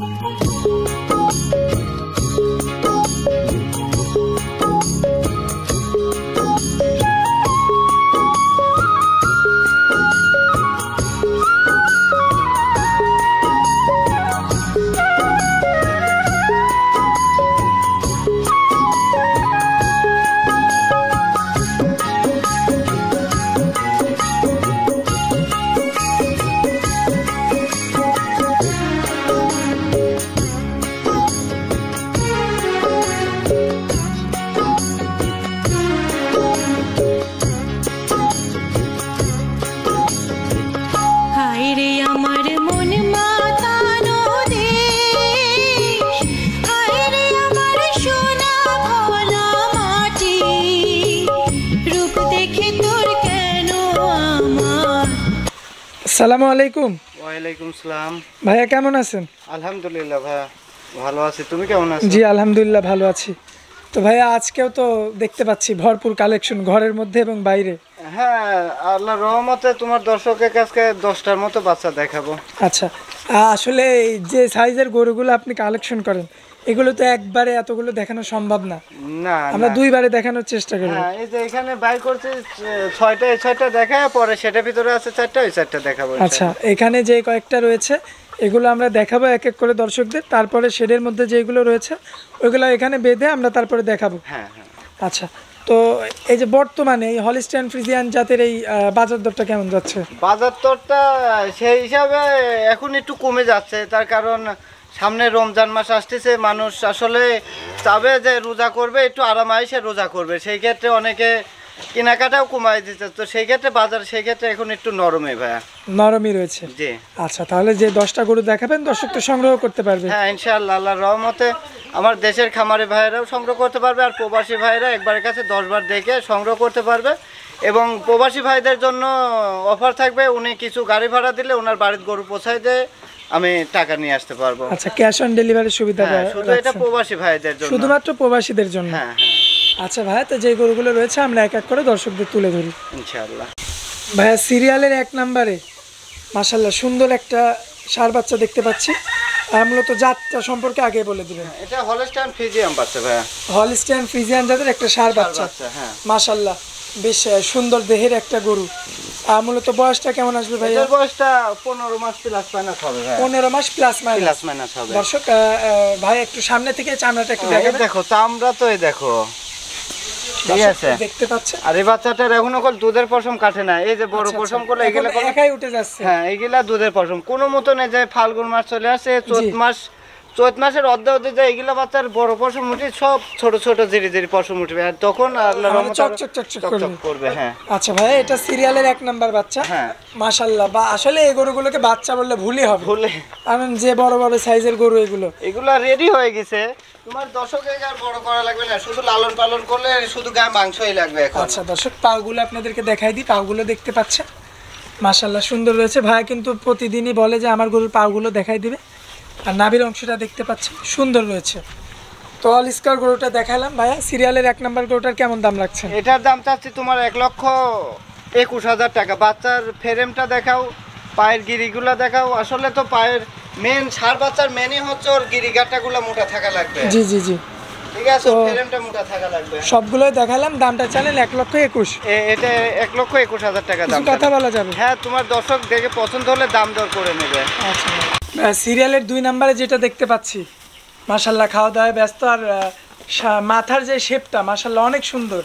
আসসালামু আলাইকুম। ওয়ালাইকুম সালাম। ভাইয়া কেমন আছেন? আলহামদুলিল্লাহ ভাইয়া ভালো আছি, তুমি কেমন আছো? জি আলহামদুলিল্লাহ ভালো আছি। তো ভাইয়া আজকেও তো দেখতে পাচ্ছি ভরপুর কালেকশন ঘরের মধ্যে এবং বাইরে। হ্যাঁ আল্লাহর রহমতে তোমার দর্শকের কাছে 10টার মতো বাচ্চা দেখাবো। আচ্ছা, আসলে যে সাইজের গরুগুলো আপনি কালেকশন করেন এগুলো তো একবারে এতগুলো দেখানো সম্ভব না, না আমরা দুইবারে দেখানোর চেষ্টা করি। হ্যাঁ এই যে এখানে বাই করতে 6টা দেখায়, পরে সেটার ভিতরে আছে 4টা, ওই 4টা দেখাবো। আচ্ছা, এখানে যে কয়েকটা রয়েছে এগুলো আমরা দেখাবো এক এক করে দর্শকদের, তারপরে শেডের মধ্যে যেগুলো রয়েছে ওইগুলো এখানে বেঁধে আমরা তারপরে দেখাবো। হ্যাঁ হ্যাঁ। আচ্ছা, তো এই যে বর্তমানে এই হলিস্টিয়ান ফ্রিজিয়ান জাতের এই বাজার দরটা কেমন যাচ্ছে? বাজার দরটা সেই হিসাবে এখন একটু কমে যাচ্ছে, তার কারণ সামনে রমজান মাস আসতেছে, মানুষ আসলে চাবে যে রোজা করবে, একটু আরামাইসে রোজা করবে, সেই ক্ষেত্রে অনেকে কেনাকাটাও কমাই দিচ্ছে, তো সেই ক্ষেত্রে বাজার সেই ক্ষেত্রে এখন একটু নরমই ভাইয়া, নরমই রয়েছে। জি আচ্ছা, তাহলে যে 10টা গরু দেখাবেন দর্শক তো সংগ্রহ করতে পারবে? হ্যাঁ ইনশাআল্লাহ, আল্লাহর রহমতে আমার দেশের খামারি ভাইয়েরাও সংগ্রহ করতে পারবে, আর প্রবাসী ভাইয়েরা একবারের কাছে 10 বার দেখে সংগ্রহ করতে পারবে। এবং প্রবাসী ভাইদের জন্য অফার থাকবে, উনি কিছু গাড়ি ভাড়া দিলে ওনার বাড়ির গরু পৌঁছায় দিয়ে আমি টাকা নিয়ে আসতে পারবো। আচ্ছা, ক্যাশ অন ডেলিভারি সুবিধা? শুধু এটা প্রবাসী ভাইদের জন্য, শুধুমাত্র প্রবাসীদের জন্য? হ্যাঁ হ্যাঁ। আচ্ছা ভাইয়া, তো যে গরুগুলো রয়েছে আমরা এক এক করে দর্শকদের তুলে ধরি ইনশাআল্লাহ। ভাইয়া সিরিয়ালের 1 নম্বরে মাশাআল্লাহ সুন্দর একটা ষাঁড় বাচ্চা দেখতে পাচ্ছি, মূলত জাতটা সম্পর্কে আগে বলে দিবেন। এটা হলস্টাইন ফ্রিজিয়ান বাচ্চা ভাইয়া, হলিস্টিয়ান ফ্রিজিয়ান জাতের একটা ষাঁড় বাচ্চা। হ্যাঁ মাশাআল্লাহ বেশ সুন্দর দেহের একটা গরু। মূলত বয়সটা কেমন আসবে ভাইয়া? বয়সটা 15 মাস প্লাস মাইনাস হবে ভাই। 15 মাস প্লাস মাইনাস হবে। দর্শক ভাই একটু সামনে থেকে চামড়াটা একটু দেখেন। দেখো চামড়া তো, এই দেখো ঠিক আছে দেখতে পাচ্ছেন। আর এই বাচ্চাটার এখনো কল দুধের পশম কাটে না, এই যে বড় পশম গুলো এগুলা একাই উঠে যাচ্ছে। হ্যাঁ এগুলা দুধের পশম, কোনো মতো নেই যে ফাল্গুন মাস চলে আসে, চৈত মাসের অর্ধে যায় এগুলা বাচ্চার বড় পশম উঠে, সব ছোট ছোট ধীরে ধীরে পশম উঠবে, আর তখন আল্লাহর রহমতে চকচক করবে। হ্যাঁ আচ্ছা ভাই, এটা সিরিয়ালের 1 নাম্বার বাচ্চা। হ্যাঁ মাশাআল্লাহ, বা আসলে এই গরুগুলোকে বাচ্চা বললে ভুলই হবে, কারণ যে বড় বড় সাইজের গরু এগুলা রেডি হয়ে গেছে, তোমার দর্শকে আর বড় করা লাগবে না, শুধু লালন পালন করলে শুধু গায়ে মাংসই লাগবে এখন। আচ্ছা দর্শক, পাগুলো আপনাদেরকে দেখাই দিই, পাগুলো দেখতে পাচ্ছেন মাশাআল্লাহ সুন্দর রয়েছে। ভাই কিন্তু প্রতিদিনই বলে যে আমার গরুর পাগুলো দেখাই দিবে, আর নাভির অংশটা দেখতে পাচ্ছেন সুন্দর রয়েছে। তো অল স্কার গরুটা দেখালাম ভাইয়া, সিরিয়ালের 1 নাম্বার গরুটার কেমন দাম রাখছেন? এটার দাম চাচ্ছি তোমার 1,21,000 টাকা। বাচ্চার ফ্রেমটা দেখাও, পায়ের গিরিগুলা দেখাও, আসলে তো পায়ের মেন ষাঁড় বাচ্চার মেনই হচ্ছে ওর গিরিগাটাগুলো মোটা থাকা লাগবে। জি জি জি ঠিক আছে, ফ্রেমটা মোটা থাকা লাগবে। সবগুলোই দেখালাম, দামটা চাইলেন 1,21,000। এটা 1,21,000 টাকা দাম। কথা বলা যাবে? হ্যাঁ, তোমার দর্শক দেখে পছন্দ হলে দাম দর করে নেবে। আচ্ছা, সিরিয়ালের 2 নম্বরে যেটা দেখতে পাচ্ছি মাশাআল্লাহ খাওয়া দাওয়ায় ব্যস্ত, আর মাথার যে শেপটা মাশাআল্লাহ অনেক সুন্দর।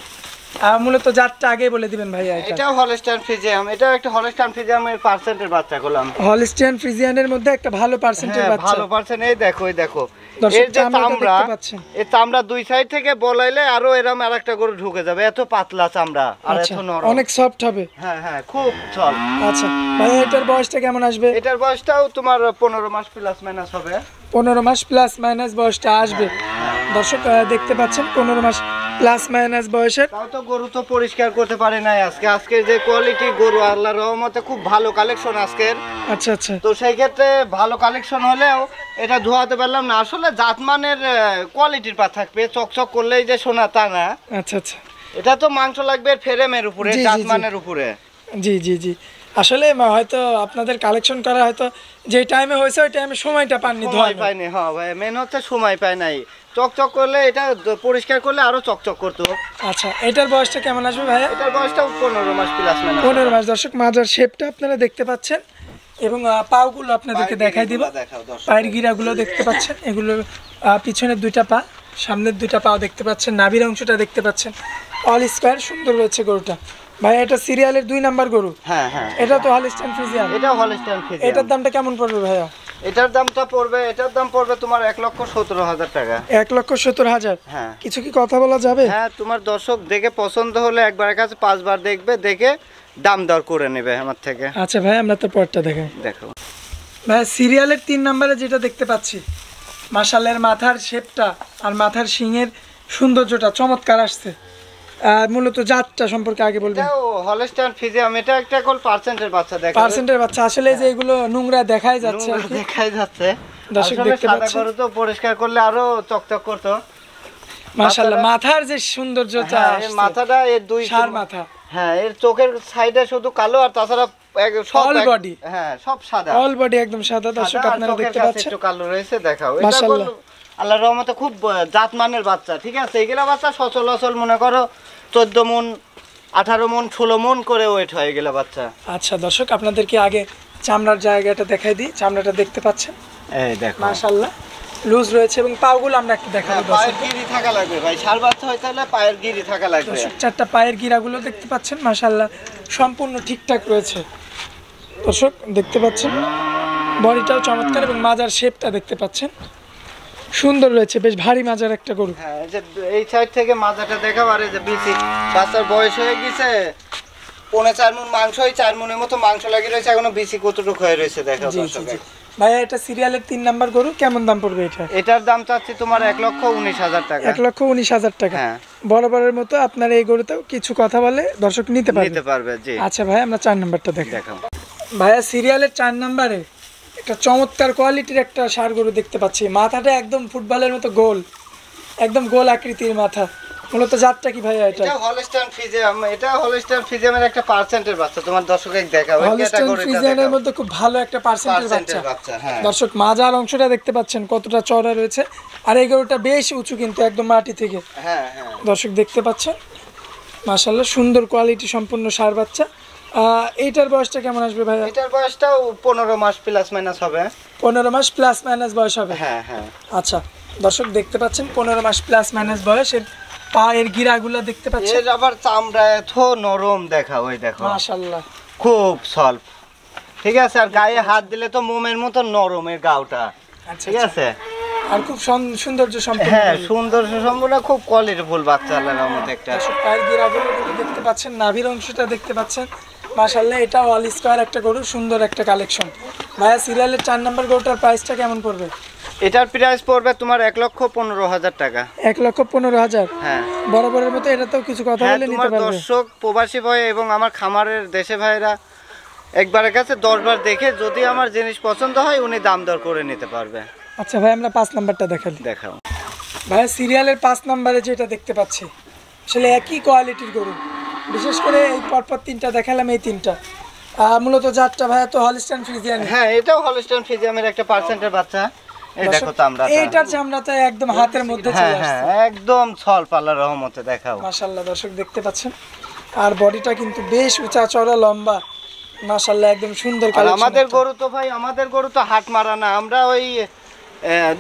মূলত জাতটা আগে বলে দিবেন ভাইয়া। এটাও হলস্টাইন ফ্রিজিয়ান, এটাও একটা হলস্টাইন ফ্রিজিয়ানের পার্সেন্টের বাচ্চা করলাম। হলস্টাইন ফ্রিজিয়ানের মধ্যে একটা ভালো পার্সেন্টের বাচ্চা, ভালো পার্সেন্ট। এই দেখো এই দেখো, এর যে চামড়া, এই চামড়া দুই সাইড থেকে বলাইলে আরো এরকম আরেকটা গরু ঢুকে যাবে, এত পাতলা চামড়া আর এত নরম, অনেক সফট হবে। হ্যাঁ হ্যাঁ খুব সফট। আচ্ছা ভাইয়া, এটার বয়সটা কেমন আসবে? এটার বয়সটাও তোমার 15 মাস প্লাস মাইনাস হবে। 15 মাস প্লাস মাইনাস বয়সটা আসবে। দর্শক দেখতে পাচ্ছেন 15 মাস প্লাস মাইনাস বয়সের। তাও তো গরু তো পরিষ্কার করতে পারে নাই আজকে যে কোয়ালিটি গরু, আল্লাহর রহমতে খুব ভালো কালেকশন আজকের। আচ্ছা আচ্ছা, তো সেই ক্ষেত্রে ভালো কালেকশন হলেও এটা ধোয়াতে পারলাম না, আসলে জাতমানের কোয়ালিটির পা থাকবে, চকচক করলেই যে সোনা তা না। আচ্ছা আচ্ছা, এটা তো মাংস লাগবে ফ্রেমের উপরে, জাতমানের উপরে। জি জি জি, আসলে হয়তো আপনাদের কালেকশন করা হয়তো যে টাইমে হয়েছে ওই টাইমে সময়টা পাননি সময় পাইনি, হ্যাঁ ভাই, মেন হচ্ছে সময় পাই নাই। চকচক করলে এটা পরিষ্কার করলে আরো চকচক করতো। আচ্ছা, এটার বয়সটা কেমন আসবে ভাইয়া? এটার বয়সটা 15 মাস প্লাস মানে 15 মাস। দর্শক মাজার শেপটা আপনারা দেখতে পাচ্ছেন এবং পাগুলো আপনাদেরকে দেখাই দিব। পায়ের গিরাগুলো দেখতে পাচ্ছেন, এগুলো পিছনের দুইটা পা, সামনের দুইটা পাও দেখতে পাচ্ছেন, নাভির অংশটা দেখতে পাচ্ছেন, অল স্কোয়ার সুন্দর রয়েছে গরুটা। ভাই এটা সিরিয়ালের 2 নাম্বার গরু। হ্যাঁ হ্যাঁ, এটা তো হলস্টাইন ফ্রিজিয়ান। এটা হলস্টাইন ফ্রিজিয়ান। এটার দামটা কেমন পড়বে ভাইয়া? এটার দাম পড়বে তোমার 1,17,000 টাকা। 1,17,000। হ্যাঁ। কিছু কি কথা বলা যাবে? হ্যাঁ, তোমার দর্শক দেখে পছন্দ হলে একবারের কাছে 5 বার দেখবে, দেখে দাম দর করে নেবে আমার থেকে। আচ্ছা ভাই, আমরা তো পরটা দেখাই। দেখো ভাই সিরিয়ালের 3 নাম্বারে যেটা দেখতে পাচ্ছি, মাশাআল্লাহর মাথার শেপটা আর মাথার শিংয়ের সৌন্দর্যটা চমৎকার আসছে। মূলত জাতটা সম্পর্কে আগে বলবেন। এটাও হলস্টাইন ফ্রিজিয়ান, এটা একটা কল পার্সেন্টের বাচ্চা। দেখো পার্সেন্টের বাচ্চা, আসলে যে এগুলো নোংরা দেখাই যাচ্ছে আর কি। দেখাই যাচ্ছে, দর্শক আসলে দেখতে সাদা পাচ্ছেন। গরু তো পরিষ্কার করলে আরো চকচক করতো। মাশাআল্লাহ মাথার যে সৌন্দর্যটা হ্যাঁ, এর আসছে, মাথাটা এর দুই ষাঁড় মাথা। হ্যাঁ, এর চোখের সাইডে শুধু কালো, আর তাছাড়া সব All body। হ্যাঁ সব সাদা, অল বডি একদম সাদা। দর্শক সাদা, আর আপনারা চোখের দেখতে কাছে পাচ্ছেন। একটু কালো রয়েছে। দেখাও এটা মাশাআল্লাহ। আল্লাহর রহমতে খুব জাতমানের বাচ্চা, ঠিক আছে। এইগুলা বাচ্চা সচলাচল মনে করো 14 মণ 18 মণ 16 মণ করে ওয়েট হয়ে গেল বাচ্চা। আচ্ছা দর্শক আপনাদেরকে আগে চামড়ার জায়গাটা দেখাই দিই। চামড়াটা দেখতে পাচ্ছেন, এই দেখো মাশাআল্লাহ লুজ রয়েছে এবং পাগুলো আমরা একটু দেখাবো। হ্যাঁ, পায়ের গিরি থাকা লাগবে ভাই, ষাঁড় বাচ্চা হইতে হলে পায়ের গিরি থাকা লাগবে। দর্শক 4টা পায়ের গিরাগুলো দেখতে পাচ্ছেন, মাশাআল্লাহ সম্পূর্ণ ঠিকঠাক রয়েছে। দর্শক দেখতে পাচ্ছেন বডিটাও চমৎকার এবং মাজার শেপটা দেখতে পাচ্ছেন সুন্দর রয়েছে, বেশ ভারী মাজার একটা গরু। হ্যাঁ, এই যে এই সাইড থেকে মাথাটা দেখাও, আর এই যে বিসি বাচ্চার বয়স হয়ে গেছে 4.5 মণ মাংস, 4 মণের মতো মাংস লাগিয়ে রয়েছে, এখনো বিসি কতটুকু হয়ে রয়েছে দেখো জি জি দর্শক। জি। ভাইয়া এটা সিরিয়ালের 3 নাম্বার গরু, কেমন দাম পড়বে এটা? এটার দাম চাচ্ছি তোমার 1,19,000 টাকা। 1,19,000 টাকা। হ্যাঁ, বরাবরের মতো আপনার এই গরুতেও কিছু কথা বলে দর্শক নিতে নিতে পারবে। পারবে জি। আচ্ছা ভাই, আমরা 4 নাম্বারটা দেখি। দেখাও ভাইয়া সিরিয়ালের 4 নাম্বারে একটা চমৎকার কোয়ালিটির একটা ষাঁড় গরু দেখতে পাচ্ছি। মাথাটা একদম ফুটবলের মতো গোল, একদম গোল আকৃতির মাথা। মূলত জাতটা কি ভাইয়া এটা? এটা হলস্টাইন ফ্রিজিয়ান, এটা হলস্টাইন ফ্রিজিয়ানের একটা পার্সেন্টের বাচ্চা। তোমার দর্শককে দেখাও এই হলস্টাইন ক্যাটাগরিটা ফ্রিজিয়ানের দেখাও। মধ্যে খুব ভালো একটা পার্সেন্টের বাচ্চা। পার্সেন্টের বাচ্চা, হ্যাঁ। দর্শক মাজার অংশটা দেখতে পাচ্ছেন কতটা চওড়া রয়েছে, আর এই গরুটা বেশ উঁচু কিন্তু একদম মাটি থেকে। হ্যাঁ হ্যাঁ, দর্শক দেখতে পাচ্ছেন মাশাআল্লাহ সুন্দর কোয়ালিটি সম্পূর্ণ ষাঁড় বাচ্চা। এইটার বয়সটা কেমন আসবে ভাইয়া? এটার বয়সটাও 15 মাস প্লাস মাইনাস হবে। 15 মাস প্লাস মাইনাস বয়স হবে। হ্যাঁ হ্যাঁ, আচ্ছা দর্শক দেখতে পাচ্ছেন 15 মাস প্লাস মাইনাস বয়সের পায়ের গিরাগুলো দেখতে পাচ্ছেন, এর আবার চামড়া এত নরম, দেখাও ওই দেখো মাশাআল্লাহ খুব সল্প, ঠিক আছে। আর গায়ে হাত দিলে তো মোমের মতো নরম এর গাওটা, আচ্ছা ঠিক আছে। আর খুব সৌন্দর্য সম্পন্ন হ্যাঁ, গরু। সুন্দর সম্পূর্ণ খুব কোয়ালিটিফুল বাচ্চা আল্লাহর রহমতে একটা। দর্শক পায়ের গিরাগুলো দেখতে পাচ্ছেন, নাভির অংশটা দেখতে পাচ্ছেন, মাশাআল্লাহ এটা অল স্কয়ার একটা গরু, সুন্দর একটা কালেকশন। ভাইয়া সিরিয়ালের 4 নাম্বার গরুটার প্রাইসটা কেমন পড়বে? এটার প্রাইস পড়বে তোমার 1,15,000 টাকা। 1,15,000। হ্যাঁ বরাবরের মতো এটাতেও কিছু কথা হ্যাঁ, বলে নিতে তোমার পারবে। দর্শক প্রবাসী ভাই এবং আমার খামারের দেশে ভাইরা একবারের কাছে 10 বার দেখে যদি আমার জিনিস পছন্দ হয় উনি দাম দর করে নিতে পারবে। আচ্ছা ভাই, আমরা 5 নাম্বারটা দেখালি। দেখাও ভাইয়া সিরিয়ালের 5 নাম্বারে যেটা দেখতে পাচ্ছি আসলে একই কোয়ালিটির গরু, বিশেষ করে এই পরপর 3টা দেখালাম, এই 3টা মূলত জাতটা ভাইয়া তো হলস্টাইন ফ্রিজিয়ান। হ্যাঁ, এটাও হলস্টাইন ফ্রিজিয়ামের একটা পার্সেন্টের বাচ্চা। এই দেখো চামড়া, এইটার চামড়াটা একদম হাতের মধ্যে হ্যাঁ চলে হ্যাঁ, আসছে, একদম সল্প আল্লাহর রহমতে। দেখাও মাশাআল্লাহ দর্শক দেখতে পাচ্ছেন, আর বডিটা কিন্তু বেশ উঁচা চওড়া লম্বা, মাশাআল্লাহ একদম সুন্দর আর কালেকশন। আমাদের গরু তো ভাই, আমাদের গরু তো হাট মারা না, আমরা ওই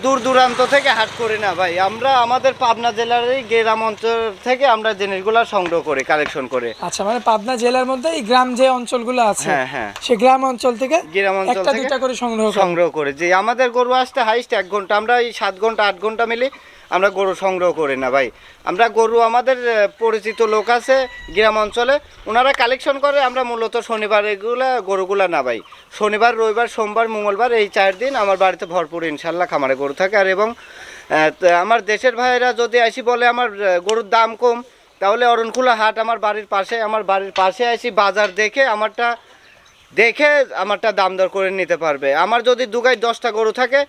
দূর দূরান্ত থেকে হাট করি না ভাই, আমরা আমাদের পাবনা জেলার এই গ্রাম অঞ্চল থেকে আমরা জিনিসগুলো সংগ্রহ করি, কালেকশন করে। আচ্ছা, মানে পাবনা জেলার মধ্যে এই গ্রাম যে অঞ্চলগুলো আছে, হ্যাঁ হ্যাঁ, সেই গ্রাম অঞ্চল থেকে গ্রাম অঞ্চল একটা থেকে দুটা করে সংগ্রহ করে। যে আমাদের গরু আসতে হাইস্ট 1 ঘন্টা, আমরা এই 7 ঘন্টা 8 ঘন্টা মিলে আমরা গরু সংগ্রহ করি না ভাই। আমরা গরু আমাদের পরিচিত লোক আছে গ্রাম অঞ্চলে, ওনারা কালেকশন করে। আমরা মূলত শনিবার এগুলা গরুগুলা না ভাই, শনিবার রবিবার সোমবার মঙ্গলবার এই 4 দিন আমার বাড়িতে ভরপুর ইনশাল্লাহ খামারে গরু থাকে। আর এবং আমার দেশের ভাইয়েরা যদি আসি বলে আমার গরুর দাম কম, তাহলে অরণখোলা হাট আমার বাড়ির পাশে আসি, বাজার দেখে আমারটা দাম দর করে নিতে পারবে। আমার যদি দুগায় 10টা গরু থাকে,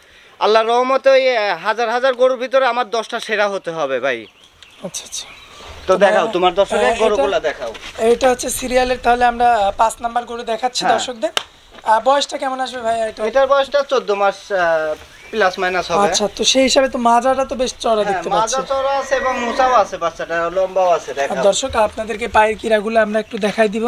আল্লাহর রহমতে ওই হাজার হাজার গরুর ভিতরে আমার 10টা সেরা হতে হবে ভাই। আচ্ছা আচ্ছা, তো দেখাও তোমার দর্শকের এটা- গরুগুলা দেখাও। এইটা হচ্ছে সিরিয়ালের, তাহলে আমরা 5 নাম্বার গরু দেখাচ্ছি হ্যাঁ। দর্শকদের। বয়সটা কেমন আসবে ভাই এটা? এটার বয়সটা 14 মাস প্লাস মাইনাস হবে। আচ্ছা, তো সেই হিসাবে তো মাজাটা তো বেশ চড়া হ্যাঁ, দেখতে পাচ্ছি। মাজা চড়া আছে এবং মোচাও আছে, বাচ্চাটা লম্বাও আছে, আর দেখাও। দর্শক আপনাদেরকে পায়ের কিরাগুলো আমরা একটু দেখাই দিব,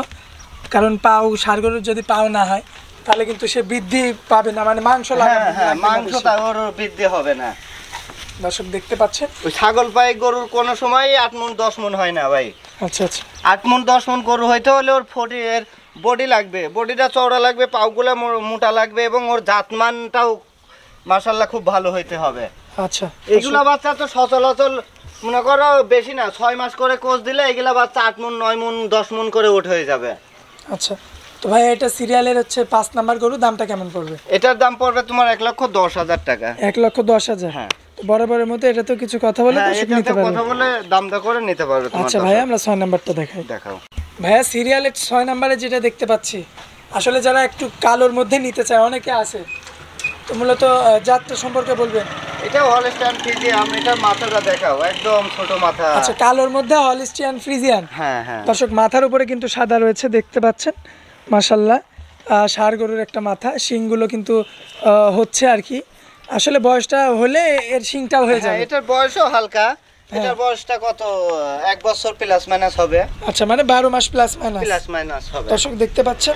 কারণ পাও ষাঁড় গরুর যদি পাও না হয় তাহলে কিন্তু সে বৃদ্ধি পাবে না, মানে মাংস হ্যাঁ লাগবে হ্যাঁ, না মাংসটা ওর বৃদ্ধি হবে না। বেশি। দর্শক দেখতে পাচ্ছেন। ওই ছাগল পায়ে গরুর কোনো সময় 8 মণ 10 মণ হয় না ভাই। আচ্ছা আচ্ছা, 8 মণ 10 মণ গরু হইতে হলে ওর এর বডি লাগবে, বডিটা চওড়া লাগবে, পাগুলা মোটা লাগবে এবং ওর জাতমানটাও মাশাআল্লাহ খুব ভালো হইতে হবে। আচ্ছা এইগুলা বাচ্চা তো সচলাচল মনে করো বেশি না, 6 মাস করে কোচ দিলে এগুলা বাচ্চা 8 মণ 9 মণ 10 মণ করে উঠে হয়ে যাবে। আচ্ছা, তো ভাই এটা সিরিয়ালের হচ্ছে 5 নাম্বার গরু, দামটা কেমন পড়বে? এটার দাম পড়বে তোমার 1,10,000 টাকা। 1,10,000। হ্যাঁ তো বরাবরের মতো এটা তো কিছু কথা বলে হ্যাঁ, দর্শক এটাতে নিতে পারবে। কথা বলে দাম দা করে নিতে পারবে তোমার। আচ্ছা ভাই, আমরা 6 নাম্বারটা দেখাই। দেখাও। ভাইয়া সিরিয়ালের 6 নাম্বারে যেটা দেখতে পাচ্ছি, আসলে যারা একটু কালোর মধ্যে নিতে চায় অনেকে আছে, তো মূলত জাতটা সম্পর্কে বলবেন। এটা হলস্টাইন ফ্রিজিয়ান, এটা মাথাটা দেখাও, একদম ছোট মাথা। আচ্ছা, কালোর মধ্যে হলিস্টিয়ান ফ্রিজিয়ান। হ্যাঁ হ্যাঁ, দর্শক মাথার উপরে কিন্তু সাদা রয়েছে দেখতে পাচ্ছেন, মাশাল্লাহ। ষাঁড় গরুর একটা মাথা, শিংগুলো কিন্তু হচ্ছে আর কি, আসলে বয়সটা হলে এর শিংটাও হয়ে হ্যাঁ, যাবে। এটার বয়সও হালকা। এটার বয়সটা কত 1 বছর প্লাস মাইনাস হবে। আচ্ছা, মানে 12 মাস প্লাস মাইনাস। প্লাস মাইনাস হবে। দর্শক দেখতে পাচ্ছেন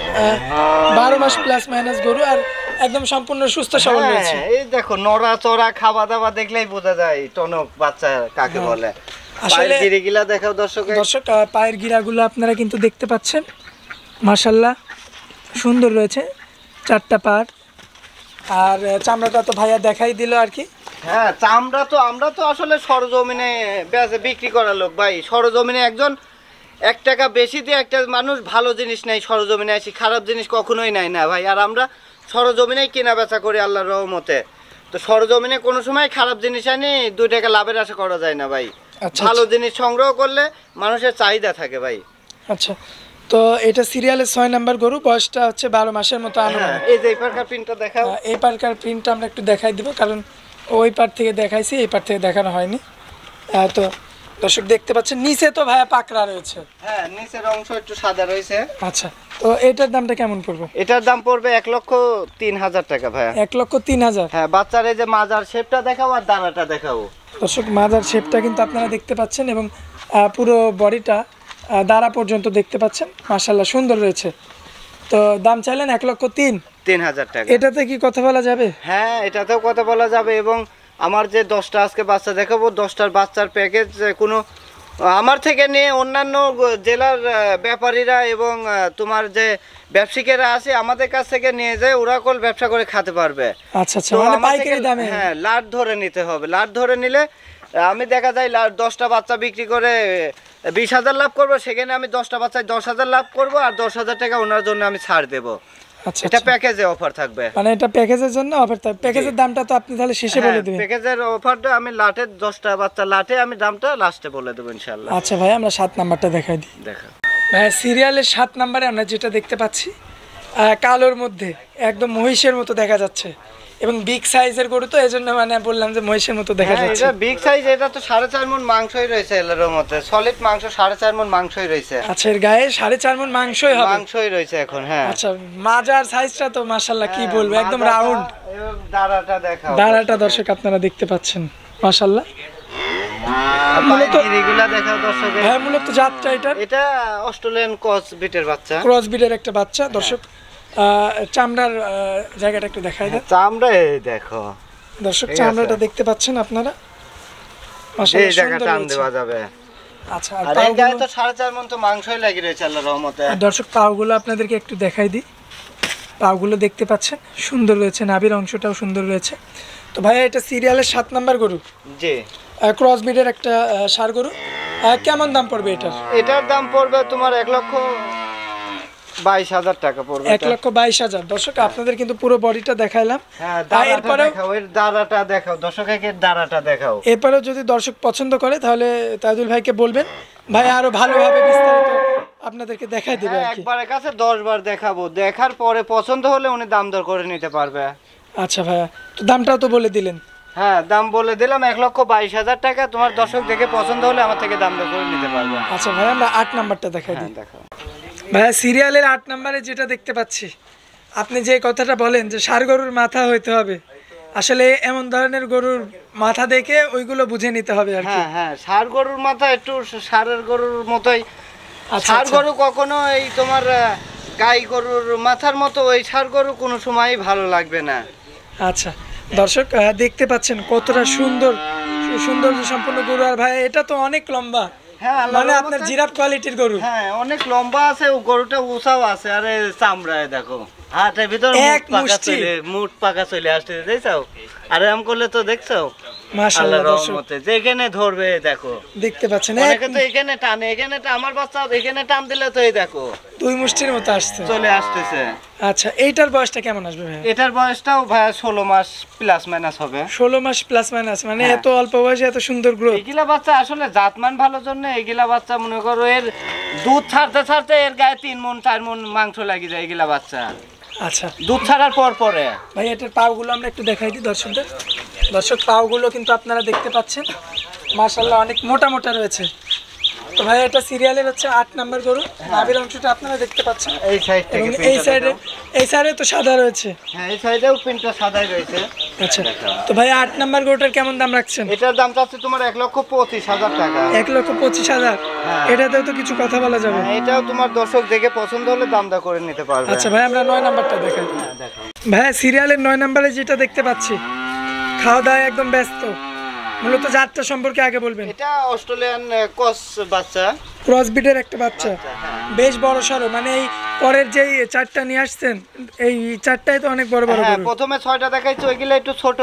12 মাস প্লাস মাইনাস গরু, আর একদম সম্পূর্ণ সুস্থ সবল রয়েছে। হ্যাঁ, এই দেখো নড়া চড়া খাওয়া দাওয়া দেখলেই বোঝা যায় টনক বাচ্চা কাকে বলে। আসলে আসলে গিরিগিলা দেখাও দর্শক। দর্শক পায়ের গিরাগুলো আপনারা কিন্তু দেখতে পাচ্ছেন, মাশাল্লাহ সুন্দর রয়েছে 4টা পার। আর চামড়াটা তো ভাইয়া দেখাই দিল আর কি। হ্যাঁ, চামড়া তো আমরা তো আসলে সরজমিনে বিক্রি করা লোক ভাই। সরজমিনে একজন 1 টাকা বেশি দিয়ে একটা মানুষ ভালো জিনিস নেয়, সরজমিনে আসি খারাপ জিনিস কখনোই নেয় না ভাই। আর আমরা সরজমিনেই কেনা বেচা করি আল্লাহর রহমতে। তো সরজমিনে কোনো সময় খারাপ জিনিস আনি 2 টাকা লাভের আশা করা যায় না ভাই। আচ্ছা, ভালো জিনিস সংগ্রহ করলে মানুষের চাহিদা থাকে ভাই। আচ্ছা, তো এটা সিরিয়ালের 6 নাম্বার গরু, বয়সটা হচ্ছে 12 মাসের মতো হ্যাঁ, আনুমানিক। এই যে এই পার্কার প্রিন্টটা দেখাও। এই পার্কার প্রিন্টটা আমরা একটু দেখাই দিব, কারণ ওই পার থেকে দেখাইছি, এই পার থেকে দেখানো হয়নি। তো দর্শক দেখতে পাচ্ছেন নিচে তো ভাইয়া পাকড়া রয়েছে। হ্যাঁ, নিচের অংশ একটু সাদা রয়েছে। আচ্ছা, তো এটার দামটা কেমন পড়বে? এটার দাম পড়বে 1,03,000 টাকা ভাইয়া। 1,03,000। হ্যাঁ, বাচ্চার এই যে মাজার শেপটা দেখাও আর দানাটা দেখাও। দর্শক মাজার শেপটা কিন্তু আপনারা দেখতে পাচ্ছেন, এবং পুরো বডিটা দাঁড়া পর্যন্ত দেখতে পাচ্ছেন, মাশাল্লাহ সুন্দর রয়েছে। তো দাম চাইলেন 1,03,000 টাকা। এটাতে কি কথা বলা যাবে? হ্যাঁ, এটাতেও কথা বলা যাবে। এবং আমার যে 10টা আজকে বাচ্চা দেখাবো, 10টার বাচ্চার প্যাকেজ কোনো আমার থেকে নিয়ে অন্যান্য জেলার ব্যাপারীরা এবং তোমার যে ব্যবসায়ীরা আছে আমাদের কাছ থেকে নিয়ে যায়, ওরা কল ব্যবসা করে খেতে পারবে। আচ্ছা আচ্ছা, তো মানে আমার পাইকারি থেকে- দামে। হ্যাঁ, লাট ধরে নিতে হবে। লাট ধরে নিলে আমি দেখা যায় 10টা বাচ্চা বিক্রি করে 20,000 লাভ করবো, সেখানে আমি 10টা বাচ্চায় 10,000 লাভ করবো আর 10,000 টাকা ওনার জন্য আমি ছাড় দেবো। আচ্ছা, এটা আচ্ছা। প্যাকেজে অফার থাকবে। মানে এটা প্যাকেজের জন্য অফার থাকবে। প্যাকেজের দামটা তো আপনি তাহলে শেষে বলে দিবেন। প্যাকেজের অফারটা আমি লাটের 10টা বাচ্চা লাটে আমি দামটা লাস্টে বলে দেবো ইনশাআল্লাহ। আচ্ছা ভাই, আমরা 7 নাম্বারটা দেখাই দিই। দেখা। ভাই সিরিয়ালের 7 নাম্বারে আমরা যেটা দেখতে পাচ্ছি, কালোর মধ্যে একদম মহিষের মতো দেখা যাচ্ছে, এবং বিগ সাইজের গরু, তো এজন্য মানে বললাম যে মহিষের মতো দেখা হ্যাঁ, যাচ্ছে। এটা বিগ সাইজ। এটা তো 4.5 মণ মাংসই রয়েছে এর মধ্যে, সলিড মাংস 4.5 মণ মাংসই রয়েছে। আচ্ছা, এর গায়ে 4.5 মণ মাংসই হবে। মাংসই রয়েছে এখন। হ্যাঁ, আচ্ছা, মাজার সাইজটা তো মাশাআল্লাহ কি বলবো, একদম রাউন্ড। দাঁড়াটা দেখাও। দাঁড়াটা দর্শক আপনারা দেখতে পাচ্ছেন, মাশাআল্লাহ। এগুলা দেখাও দর্শক। হ্যাঁ, মূলত জাতটা এটা অস্ট্রেলিয়ান ক্রস বিটের বাচ্চা। ক্রস বিটের একটা বাচ্চা। দর্শক চামড়ার জায়গাটা একটু দেখাই দেন। চামড়া এই দেখো দর্শক, ঠিক চামড়াটা আছে। দেখতে পাচ্ছেন আপনারা, এই মাশাআল্লাহ জায়গা সুন্দর টান রয়েছে। দেওয়া যাবে। আচ্ছা, আর এই গায়ে তো 4.5 মণ তো মাংসই লাগি রয়েছে আল্লাহর রহমতে। দর্শক পাগুলো আপনাদেরকে একটু দেখাই দিই। পাগুলো দেখতে পাচ্ছেন সুন্দর রয়েছে, নাভির অংশটাও সুন্দর রয়েছে। তো ভাইয়া এটা সিরিয়ালের 7 নাম্বার গরু, জি, ক্রস বিটের একটা ষাঁড় গরু। কেমন দাম পড়বে এটার? এটার দাম পড়বে তোমার 1,22,000 টাকা পড়বে। 1,22,000। দর্শক আপনাদের কিন্তু পুরো বডিটা দেখাইলাম। হ্যাঁ, দাঁড়াটা এরপরেও দেখাও, এর দাঁড়াটা দেখাও দর্শককে, দাঁড়াটা দেখাও। এরপরেও যদি দর্শক পছন্দ করে তাহলে তাজুল ভাইকে বলবেন, ভাই আরো ভালোভাবে বিস্তারিত আপনাদেরকে দেখাই দেবে হ্যাঁ, আর কি। একবারের কাছে 10 বার দেখাবো, দেখার পরে পছন্দ হলে উনি দাম দর করে নিতে পারবে। আচ্ছা ভাইয়া, তো দামটাও তো বলে দিলেন। হ্যাঁ দাম বলে দিলাম 1,22,000 টাকা। তোমার দর্শক দেখে পছন্দ হলে আমার থেকে দাম দর করে নিতে পারবে। আচ্ছা ভাই আমরা 8 নাম্বারটা দেখাই হ্যাঁ দিই। দেখো। ভাইয়া সিরিয়ালের 8 নম্বরে যেটা দেখতে পাচ্ছি, আপনি যে কথাটা বলেন যে ষাঁড় গরুর মাথা হইতে হবে, আসলে এমন ধরনের গরুর মাথা দেখে ওইগুলো বুঝে নিতে হবে আর কি। হ্যাঁ হ্যাঁ, ষাঁড় গরুর মাথা একটু ষাঁড়ের গরুর মতোই। আচ্ছা, ষাঁড় আচ্ছা। গরু কখনো এই তোমার গাই গরুর মাথার মতো ওই ষাঁড় গরু কোনো সময়ই ভালো লাগবে না। আচ্ছা দর্শক দেখতে পাচ্ছেন কতটা সুন্দর সৌন্দর্য সম্পন্ন গরু। আর ভাই এটা তো অনেক লম্বা, হ্যাঁ আল্লাহর মানে আপনার রহমতে- জিরাফ কোয়ালিটির গরু। হ্যাঁ অনেক লম্বা আছে, ও গরুটা উঁচাও আছে। আরে চামড়ায় দেখো হাতের ভিতর এক মুষ্টি। মুঠ পাকা চলে আসছে, দেখছো? আরে আম করলে তো দেখছো মাশাআল্লাহ আল্লাহর দর্শক রহমতে যেখানে ধরবে দেখো। দেখতে পাচ্ছেন অনেকে তো এখানে টানে, এখানে আমার বাচ্চা এখানে টান দিলে তো এই দেখো দুই মুষ্টির মতো আসছে। চলে আসতেছে। আচ্ছা এইটার বয়সটা কেমন আসবে ভাই? এটার বয়সটাও ভাইয়া 16 মাস প্লাস মাইনাস হবে। 16 মাস প্লাস মাইনাস, মানে হ্যাঁ। এত অল্প বয়সে এত সুন্দর গ্রোথ। এগুলা বাচ্চা আসলে জাতমান ভালোর জন্য এগুলা বাচ্চা মনে করো এর দুধ ছাড়তে ছাড়তে এর গায়ে 3 মণ 4 মণ মাংস লাগি যায় এগুলা বাচ্চা আচ্ছা দুধ ছাড়ার পর পরে। ভাই এটার পাগুলো আমরা একটু দেখাই দিই দর্শকদের। দর্শক পাগুলো কিন্তু আপনারা দেখতে পাচ্ছেন মাশাআল্লাহ অনেক মোটা মোটা রয়েছে। তো ভাই এটা সিরিয়ালের হচ্ছে 8 নাম্বার গরু। নাভির অংশটা আপনারা দেখতে পাচ্ছেন এই সাইড এবং থেকে এই সাইডে তো সাদা রয়েছে। হ্যাঁ এই সাইডেও প্রিন্টটা সাদাই রয়েছে। আচ্ছা তো ভাই 8 নাম্বার গরুটার কেমন দাম রাখছেন? এটার দাম চাচ্ছে তোমার 1,25,000 টাকা। 1,25,000। হ্যাঁ। এটাতেও তো কিছু কথা বলা যাবে। হ্যাঁ, এটাও তোমার দর্শক দেখে পছন্দ হলে দাম দর করে নিতে পারবে। আচ্ছা ভাই আমরা 9 নাম্বারটা দেখাই। হ্যাঁ, দেখো। ভাই সিরিয়ালের 9 নাম্বারে যেটা দেখতে পাচ্ছি, খাওয়া দাওয়া একদম ব্যস্ত, মূলত জাতটা সম্পর্কে আগে বলবেন। এটা অস্ট্রেলিয়ান ক্রস বাচ্চা। ক্রসবিটের একটা বাচ্চা, হ্যাঁ। বেশ বড় সড়ো, মানে এই পরের যেই চারটা নিয়ে আসছেন এই চারটাই তো অনেক বড় বড় হ্যাঁ গরু। প্রথমে 6টা দেখাইছো এগুলা একটু ছোট,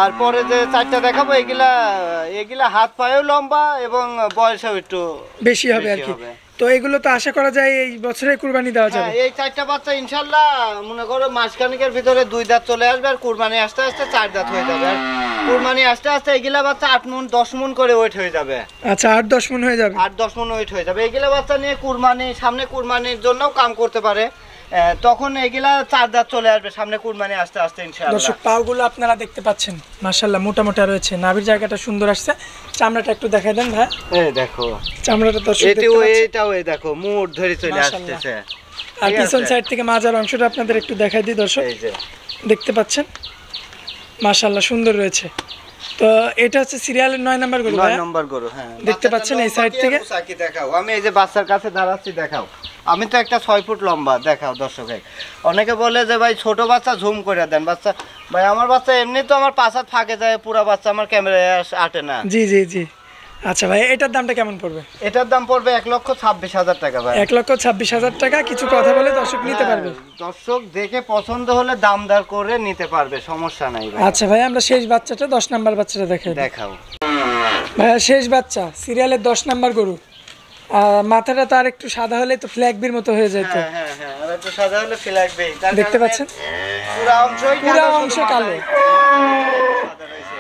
আর পরে যে 4টা দেখাবো এগুলা হাত পায়েও লম্বা এবং বয়সেও একটু বেশি হবে আর কি। হবে। তো এগুলো তো আশা করা যায় এই বছরে কুরবানি দেওয়া যাবে। হ্যাঁ, এই 4টা বাচ্চা ইনশাল্লাহ মনে করো মাসখানেকের ভিতরে 2 দাঁত চলে আসবে, আর কুরবানি আসতে আসতে 4 দাঁত হয়ে যাবে। আর কুরবানি আসতে আসতে এগুলা বাচ্চা 8 মণ 10 মণ করে ওয়েট হয়ে যাবে। আচ্ছা 8-10 মণ হয়ে যাবে। 8-10 মণ ওয়েট হয়ে যাবে। এগুলা বাচ্চা নিয়ে সামনে কুরবানির জন্যও কাম করতে পারে। তখন এগুলা 4 দাঁত চলে আসবে সামনে কুরবানি আসতে আসতে ইনশাআল্লাহ। দর্শক পাগুলো আপনারা দেখতে পাচ্ছেন মাশাআল্লাহ মোটা মোটা রয়েছে, নাভির জায়গাটা সুন্দর আসছে। চামড়াটা একটু দেখাই দেন ভাই। এই দেখো চামড়াটা দর্শক দেখতে এটাও পাচ্ছেন। এটাও এই দেখো মুড ধরে চলে মাশাআল্লাহ। আসতেছে। আর ঠিক পিছন আছে? সাইড থেকে মাজার অংশটা আপনাদের একটু দেখাই দিই দর্শক, এই যে দেখতে পাচ্ছেন মাশাআল্লাহ সুন্দর রয়েছে। তো এটা হচ্ছে সিরিয়ালের 9 নাম্বার গরু 9 ভাই। নম্বর গরু। হ্যাঁ দেখতে পাচ্ছেন এই সাইড থেকে? কি দেখাও, আমি এই যে বাচ্চার কাছে দাঁড়াচ্ছি দেখাও। আমি তো একটা 6 ফুট লম্বা, দেখাও দর্শকে। অনেকে বলে যে ভাই ছোট বাচ্চা ঝুম করে দেন বাচ্চা, ভাই আমার বাচ্চা এমনি তো আমার পাশাত ফাঁকে যায়, পুরা বাচ্চা আমার ক্যামেরায় আটে না। জি জি জি। আচ্ছা ভাই এটার দামটা কেমন পড়বে? এটার দাম পড়বে 1,26,000 টাকা ভাই। 1,26,000 টাকা। কিছু কথা বলে দর্শক নিতে পারবে। দর্শক দেখে পছন্দ হলে দাম দর করে নিতে পারবে, সমস্যা নাই ভাই। আচ্ছা ভাই আমরা শেষ বাচ্চাটা 10 নাম্বার বাচ্চাটা দেখাই দিই। দেখাও। ভাইয়া শেষ বাচ্চা সিরিয়ালের 10 নাম্বার গরু। মাথাটা তার একটু সাদা হলে তো ফ্ল্যাগবির মতো হয়ে যেত। হ্যাঁ হ্যাঁ হ্যাঁ, আর একটু সাদা হলে ফি লাগবে। দেখতে পাচ্ছেন পুরা অংশই পুরা কালো, অংশ শুধু কালো। মাথায় সাদা রয়েছে।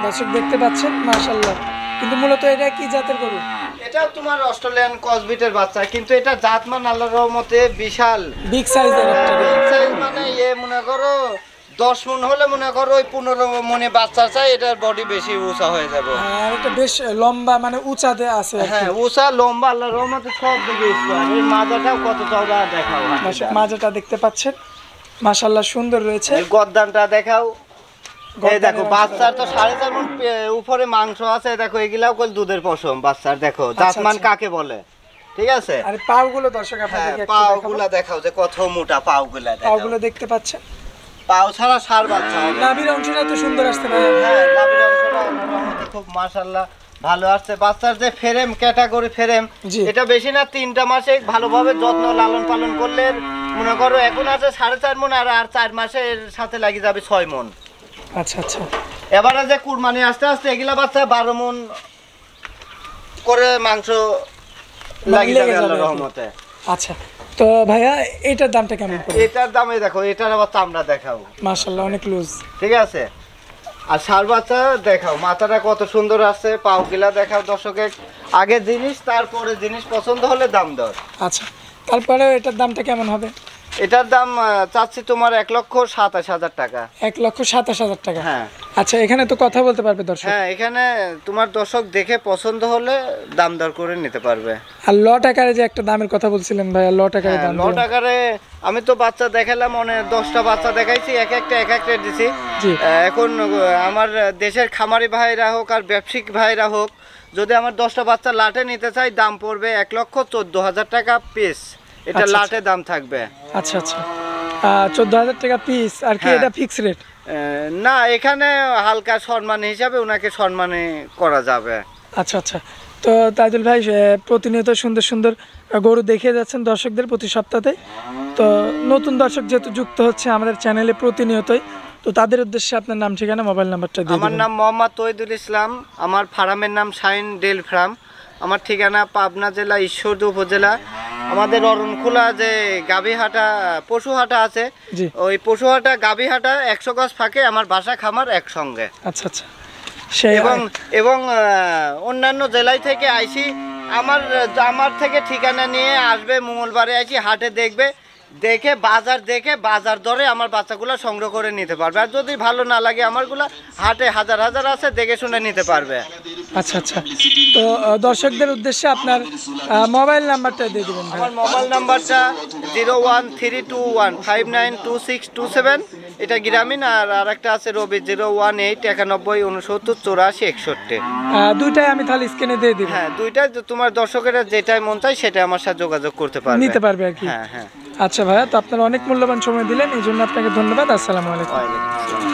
দর্শক দেখতে পাচ্ছেন মাশাআল্লাহ। কিন্তু মূলত এটা কি জাতের গরু? এটাও তোমার অস্ট্রেলিয়ান ক্রসবিটের বাচ্চা, কিন্তু এটা জাতমান আল্লাহর রহমতে বিশাল বিগ সাইজের একটা গরু। big size, মানে মনে করো 10 মণ হলে মনে করো ওই 15 মণে বাচ্চা চাই, এটার বডি বেশি উঁচা হয়ে যাবে। আর এটা বেশ লম্বা, মানে উঁচাতে আছে আর কি। হ্যাঁ উঁচা লম্বা আল্লাহর রহমতে সব দিকে স্কোয়ার। এর মাজাটাও কত চওড়া দেখাও। দর্শক মাজাটা দেখতে পাচ্ছেন মাশাআল্লাহ সুন্দর রয়েছে। এই গদ্দানটা দেখাও। এই দেখো বাচ্চার তো 4.5 মণ উপরে মাংস আছে, দেখো এগুলাও কল দুধের পশম বাচ্চার। দেখো জাতমান আচ্ছা। কাকে বলে, ঠিক আছে? আর পাগুলো দর্শক হ্যাঁ আপনাদেরকে একটু পাগুলা দেখাও যে কত মোটা পাগুলা দেখাও। পাগুলো দেখতে পাচ্ছেন। পাও ছাড়া সার বাচ্চা হবে। নাভির অংশটা তো সুন্দর আসছে ভাই। হ্যাঁ লাভের অংশটা আল্লাহর রহমতে খুব মাশাআল্লাহ ভালো আসছে। বাচ্চার যে ফ্রেম ক্যাটাগরি ফ্রেম, জি। এটা বেশি না 3টা মাসে ভালোভাবে যত্ন লালন পালন করলে মনে করো এখন আছে 4.5 মণ, আর 4 মাসের সাথে লাগি যাবে 6 মণ। আচ্ছা আচ্ছা। এবারে যে কুরবানি আসতে আসতে এগুলা বাচ্চা 12 মণ করে মাংস লাগি লেগে যাবে যাবে আল্লাহর আর কি। রহমতে। আচ্ছা তো ভাইয়া এটার দামটা কেমন পড়বে? এটার দামে দেখো, এটার আবার চামড়া দেখাও, মাশাআল্লাহ অনেক লুজ। ঠিক আছে? আর ষাঁড় বাচ্চা দেখাও, মাথাটা কত সুন্দর আছে, পাও গিলা দেখাও দর্শকে। আগে জিনিস তারপরে জিনিস, পছন্দ হলে দাম দর। আচ্ছা তারপরে এটার দামটা কেমন হবে? এটার দাম চাচ্ছি তোমার 1,27,000 টাকা। 1,27,000 টাকা। হ্যাঁ আচ্ছা, এখানে তো কথা বলতে পারবে দর্শক। হ্যাঁ, এখানে তোমার দর্শক দেখে পছন্দ হলে দাম দর করে নিতে পারবে। আর লট আকারে যে একটা দামের কথা বলছিলেন ভাইয়া, লট আকারে দাম লট আকারে আমি তো বাচ্চা দেখালাম, অনেক 10টা বাচ্চা দেখাইছি, এক একটা দিছি। জি। এখন আমার দেশের খামারি ভাইরা হোক আর ব্যবসায়িক ভাইরা হোক, যদি আমার 10টা বাচ্চা লাটে নিতে চাই, দাম পড়বে 1,14,000 টাকা পিস। এটা আচ্ছা, লাটে দাম থাকবে। আচ্ছা আচ্ছা, 14,000 টাকা পিস। আর কি হ্যাঁ। এটা ফিক্স রেট? না, এখানে হালকা সম্মান হিসাবে ওনাকে সম্মানে করা যাবে। আচ্ছা আচ্ছা। তো তাইজুল ভাই, প্রতিনিয়ত সুন্দর সুন্দর গরু দেখিয়ে যাচ্ছেন দর্শকদের প্রতি সপ্তাহে। তো নতুন দর্শক যেহেতু যুক্ত হচ্ছে আমাদের চ্যানেলে প্রতিনিয়তই, তো তাদের উদ্দেশ্যে আপনার নাম, ঠিকানা, মোবাইল নাম্বারটা দিয়ে আমার দিবেন। নাম মোহাম্মদ তৈদুল ইসলাম, আমার ফার্মের নাম শাইন ডেল ফার্ম। আমার ঠিকানা পাবনা জেলা ঈশ্বরদী উপজেলা। আমাদের অরণখোলা যে গাভীহাটা পশুহাটা আছে, জি। ওই পশুহাটা গাভীহাটা 100 গজ ফাঁকে আমার বাসা খামার একসঙ্গে। আচ্ছা আচ্ছা। সেই এবং অন্যান্য জেলায় থেকে আইসি, আমার থেকে ঠিকানা নিয়ে আসবে, মঙ্গলবারে আইসি হাটে দেখবে, দেখে বাজার দরে আমার বাচ্চাগুলো সংগ্রহ করে নিতে পারবে। আর যদি ভালো না লাগে আমারগুলা, হাটে হাজার আছে, দেখে শুনে নিতে পারবে। আচ্ছা আচ্ছা। তো দর্শকদের উদ্দেশ্যে আপনার মোবাইল নাম্বারটা দিয়ে দেবেন ভাই। আমার মোবাইল নাম্বারটা 01321592627, এটা গ্রামীণ। আর একটা আছে রবি 01891696481। দুইটাই আমি তাহলে স্ক্রিনে দিয়ে দিব। হ্যাঁ, দুইটা তোমার দর্শকেরা যেটাই মন চায় সেটা আমার সাথে যোগাযোগ করতে পারবে, নিতে পারবে আর কি। হ্যাঁ হ্যাঁ। আচ্ছা ভাইয়া, তো আপনারা অনেক মূল্যবান সময় দিলেন, এই জন্য আপনাকে ধন্যবাদ। আসসালামু আলাইকুম। ওয়ালাইকুম আসসালাম।